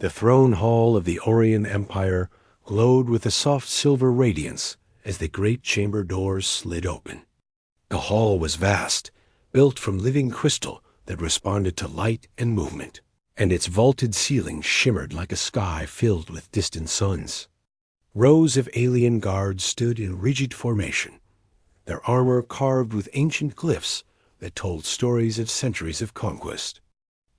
The throne hall of the Orion Empire glowed with a soft silver radiance as the great chamber doors slid open. The hall was vast, built from living crystal that responded to light and movement, and its vaulted ceiling shimmered like a sky filled with distant suns. Rows of alien guards stood in rigid formation, their armor carved with ancient glyphs that told stories of centuries of conquest.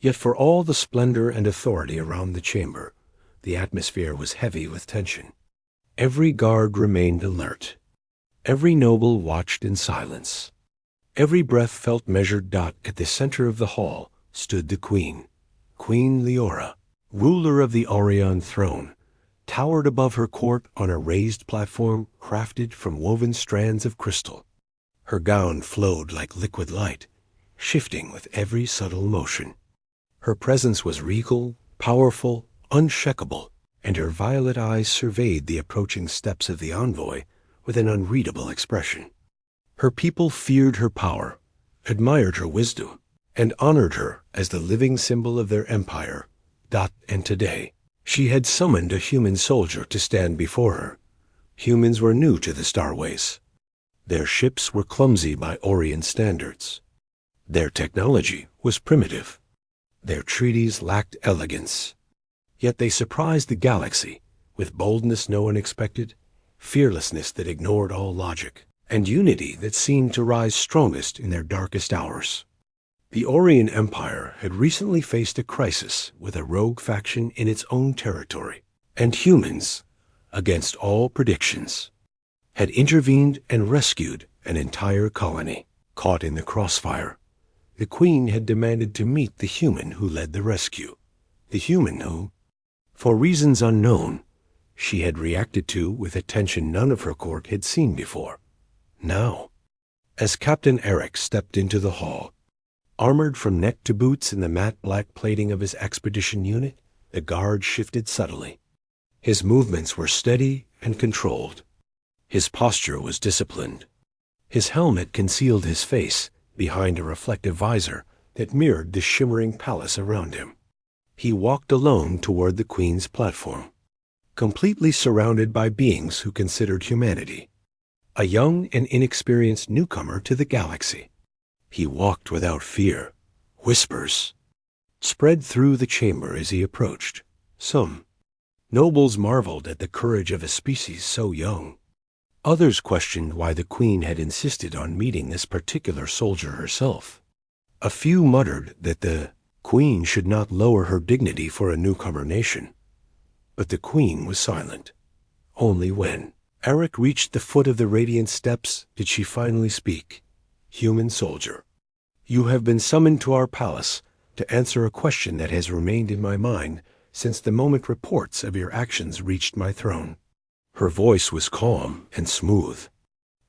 Yet for all the splendor and authority around the chamber, the atmosphere was heavy with tension. Every guard remained alert. Every noble watched in silence. Every breath felt measured. At the center of the hall stood the queen, Queen Leora, ruler of the Orion throne, towered above her court on a raised platform crafted from woven strands of crystal. Her gown flowed like liquid light, shifting with every subtle motion. Her presence was regal, powerful, unshakable, and her violet eyes surveyed the approaching steps of the envoy with an unreadable expression. Her people feared her power, admired her wisdom, and honored her as the living symbol of their empire. And today, she had summoned a human soldier to stand before her. Humans were new to the starways. Their ships were clumsy by Orion standards. Their technology was primitive. Their treaties lacked elegance. Yet they surprised the galaxy with boldness no one expected, fearlessness that ignored all logic, and unity that seemed to rise strongest in their darkest hours. The Orion Empire had recently faced a crisis with a rogue faction in its own territory, and humans, against all predictions, had intervened and rescued an entire colony. Caught in the crossfire, the Queen had demanded to meet the human who led the rescue, the human who, for reasons unknown, she had reacted to with attention none of her court had seen before. Now, as Captain Eric stepped into the hall, armored from neck to boots in the matte black plating of his expedition unit, the guard shifted subtly. His movements were steady and controlled. His posture was disciplined. His helmet concealed his face behind a reflective visor that mirrored the shimmering palace around him. He walked alone toward the Queen's platform, completely surrounded by beings who considered humanity, a young and inexperienced newcomer to the galaxy. He walked without fear. Whispers spread through the chamber as he approached. Some nobles marveled at the courage of a species so young. Others questioned why the Queen had insisted on meeting this particular soldier herself. A few muttered that the Queen should not lower her dignity for a newcomer nation. But the Queen was silent. Only when Eric reached the foot of the radiant steps did she finally speak. Human soldier, you have been summoned to our palace to answer a question that has remained in my mind since the moment reports of your actions reached my throne. Her voice was calm and smooth,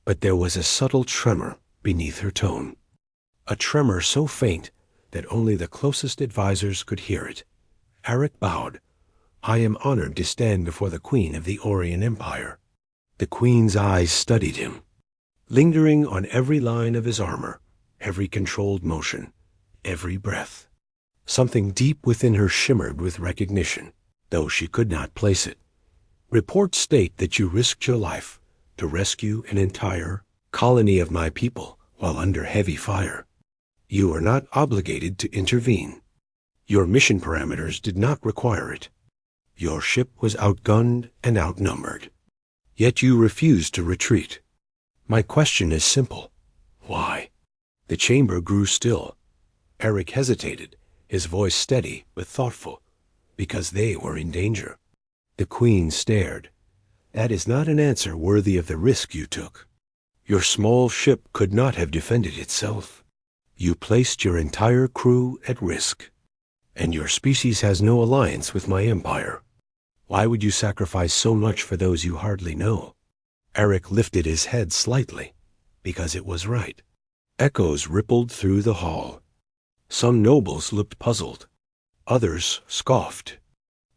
but there was a subtle tremor beneath her tone, a tremor so faint that only the closest advisors could hear it. Eric bowed. I am honored to stand before the Queen of the Orion Empire. The Queen's eyes studied him, lingering on every line of his armor, every controlled motion, every breath. Something deep within her shimmered with recognition, though she could not place it. Reports state that you risked your life to rescue an entire colony of my people while under heavy fire. You are not obligated to intervene. Your mission parameters did not require it. Your ship was outgunned and outnumbered. Yet you refused to retreat. My question is simple. Why? The chamber grew still. Eric hesitated, his voice steady but thoughtful. Because they were in danger. The Queen stared. That is not an answer worthy of the risk you took. Your small ship could not have defended itself. You placed your entire crew at risk. And your species has no alliance with my empire. Why would you sacrifice so much for those you hardly know? Eric lifted his head slightly, because it was right. Echoes rippled through the hall. Some nobles looked puzzled. Others scoffed.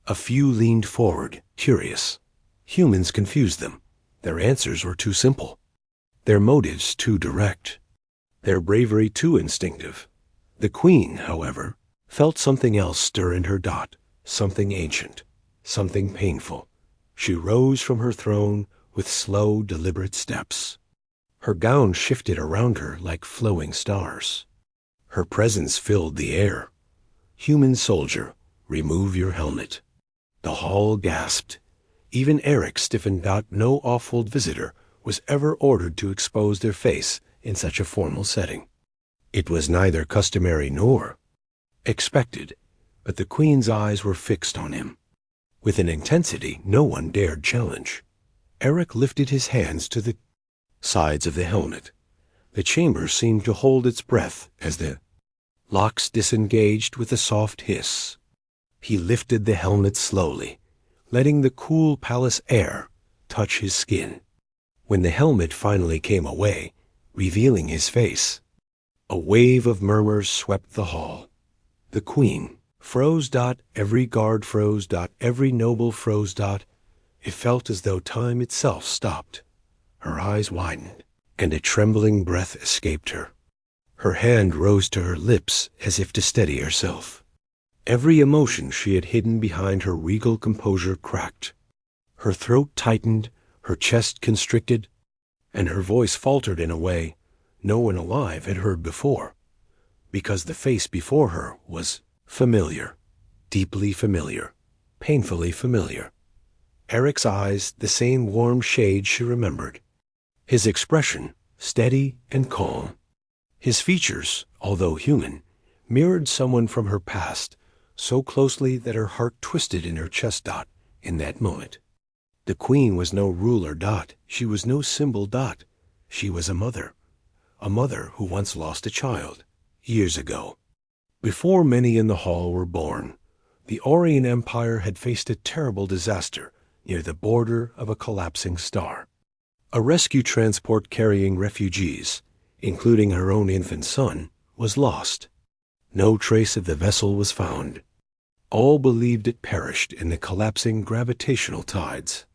A few leaned forward, curious. Humans confused them. Their answers were too simple. Their motives too direct. Their bravery too instinctive. The Queen, however, felt something else stir in her. something ancient, something painful. She rose from her throne with slow, deliberate steps. Her gown shifted around her like flowing stars. Her presence filled the air. "Human soldier, remove your helmet." The hall gasped. Even Eric stiffened. No awful visitor was ever ordered to expose their face in such a formal setting. It was neither customary nor expected, but the Queen's eyes were fixed on him with an intensity no one dared challenge. Eric lifted his hands to the sides of the helmet. The chamber seemed to hold its breath as the locks disengaged with a soft hiss. He lifted the helmet slowly, letting the cool palace air touch his skin. When the helmet finally came away, revealing his face, a wave of murmurs swept the hall. The Queen froze. Every guard froze. Every noble froze. It felt as though time itself stopped. Her eyes widened, and a trembling breath escaped her. Her hand rose to her lips as if to steady herself. Every emotion she had hidden behind her regal composure cracked. Her throat tightened, her chest constricted, and her voice faltered in a way no one alive had heard before, because the face before her was familiar, deeply familiar, painfully familiar. Eric's eyes, the same warm shade she remembered. His expression, steady and calm. His features, although human, mirrored someone from her past so closely that her heart twisted in her chest. In that moment, the Queen was no ruler. She was no symbol. She was a mother who once lost a child, years ago. Before many in the hall were born, the Orient Empire had faced a terrible disaster near the border of a collapsing star. A rescue transport carrying refugees, including her own infant son, was lost. No trace of the vessel was found. All believed it perished in the collapsing gravitational tides.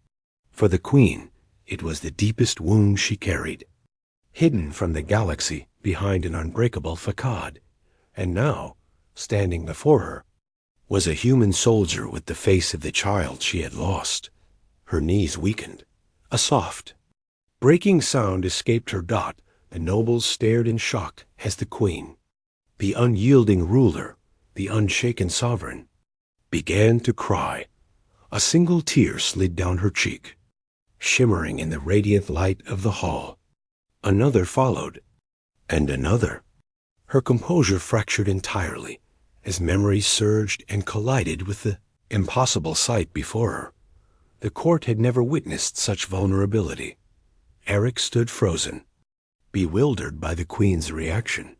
For the Queen, it was the deepest wound she carried, hidden from the galaxy behind an unbreakable facade. And now, standing before her, was a human soldier with the face of the child she had lost. Her knees weakened. A soft, breaking sound escaped her. The nobles stared in shock as the Queen, the unyielding ruler, the unshaken sovereign, began to cry. A single tear slid down her cheek, shimmering in the radiant light of the hall. Another followed, and another. Her composure fractured entirely as memories surged and collided with the impossible sight before her. The court had never witnessed such vulnerability. Eric stood frozen, bewildered by the Queen's reaction.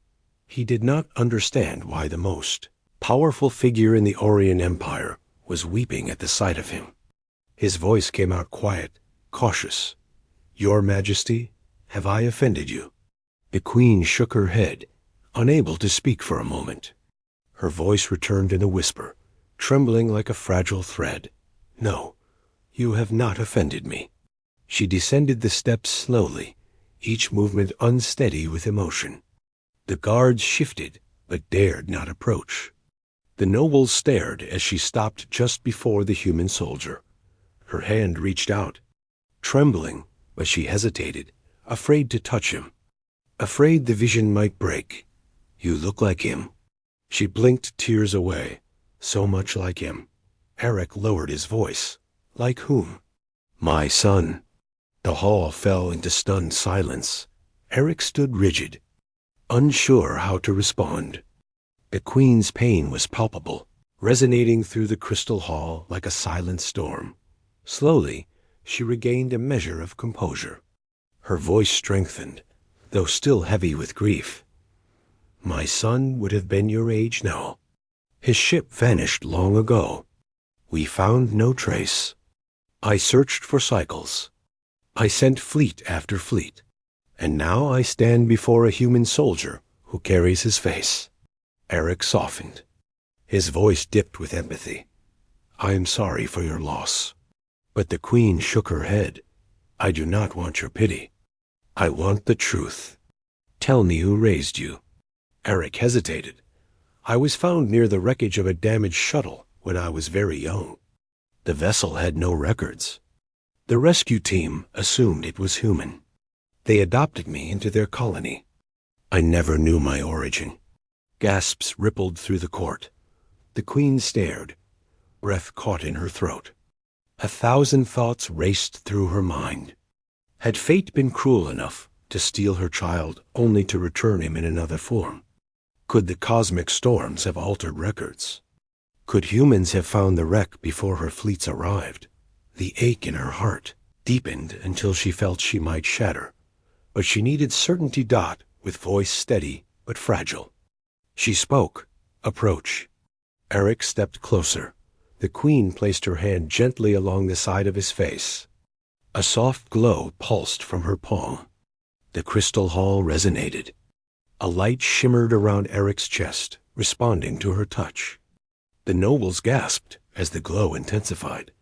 He did not understand why the most powerful figure in the Orient Empire was weeping at the sight of him. His voice came out quiet, cautious. "Your Majesty, have I offended you?" The Queen shook her head, unable to speak for a moment. Her voice returned in a whisper, trembling like a fragile thread. "No, you have not offended me." She descended the steps slowly, each movement unsteady with emotion. The guards shifted, but dared not approach. The nobles stared as she stopped just before the human soldier. Her hand reached out, trembling, but she hesitated, afraid to touch him, afraid the vision might break. "You look like him." She blinked tears away. So much like him. Eric lowered his voice. "Like whom?" "My son." The hall fell into stunned silence. Eric stood rigid, unsure how to respond. The Queen's pain was palpable, resonating through the crystal hall like a silent storm. Slowly, she regained a measure of composure. Her voice strengthened, though still heavy with grief. "My son would have been your age now. His ship vanished long ago. We found no trace. I searched for cycles. I sent fleet after fleet. And now I stand before a human soldier who carries his face." Eric softened. His voice dipped with empathy. "I am sorry for your loss." But the Queen shook her head. "I do not want your pity. I want the truth. Tell me who raised you." Eric hesitated. "I was found near the wreckage of a damaged shuttle when I was very young. The vessel had no records. The rescue team assumed it was human. They adopted me into their colony. I never knew my origin. Gasps rippled through the court. The queen stared, breath caught in her throat. 1,000 thoughts raced through her mind. Had fate been cruel enough to steal her child only to return him in another form? Could the cosmic storms have altered records? Could humans have found the wreck before her fleets arrived? The ache in her heart deepened until she felt she might shatter. But she needed certainty. With voice steady but fragile, she spoke. Approach. Eric stepped closer. The queen placed her hand gently along the side of his face. A soft glow pulsed from her palm. The crystal hall resonated. A light shimmered around Eric's chest, responding to her touch. The nobles gasped as the glow intensified.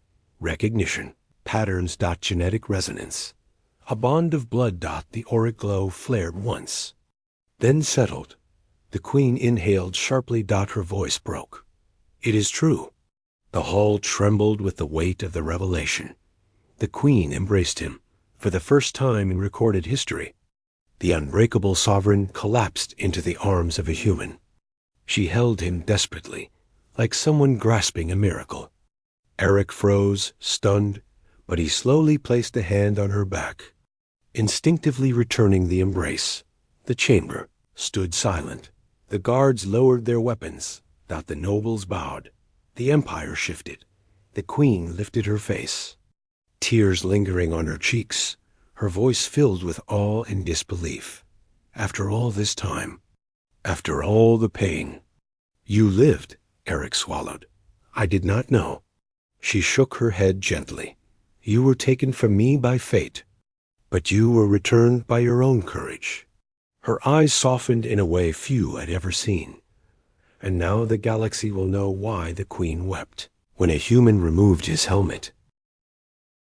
Recognition. Patterns. Genetic resonance. A bond of blood. The auric glow flared once, then settled. The queen inhaled sharply. Her voice broke. It is true. The hall trembled with the weight of the revelation. The queen embraced him, for the first time in recorded history. The unbreakable sovereign collapsed into the arms of a human. She held him desperately, like someone grasping a miracle. Eric froze, stunned, but he slowly placed a hand on her back. Instinctively returning the embrace, the chamber stood silent. The guards lowered their weapons. The nobles bowed. The empire shifted. The queen lifted her face, tears lingering on her cheeks, her voice filled with awe and disbelief. After all this time, after all the pain. You lived, Eric swallowed. I did not know. She shook her head gently. You were taken from me by fate, but you were returned by your own courage. Her eyes softened in a way few had ever seen. And now the galaxy will know why the queen wept. When a human removed his helmet,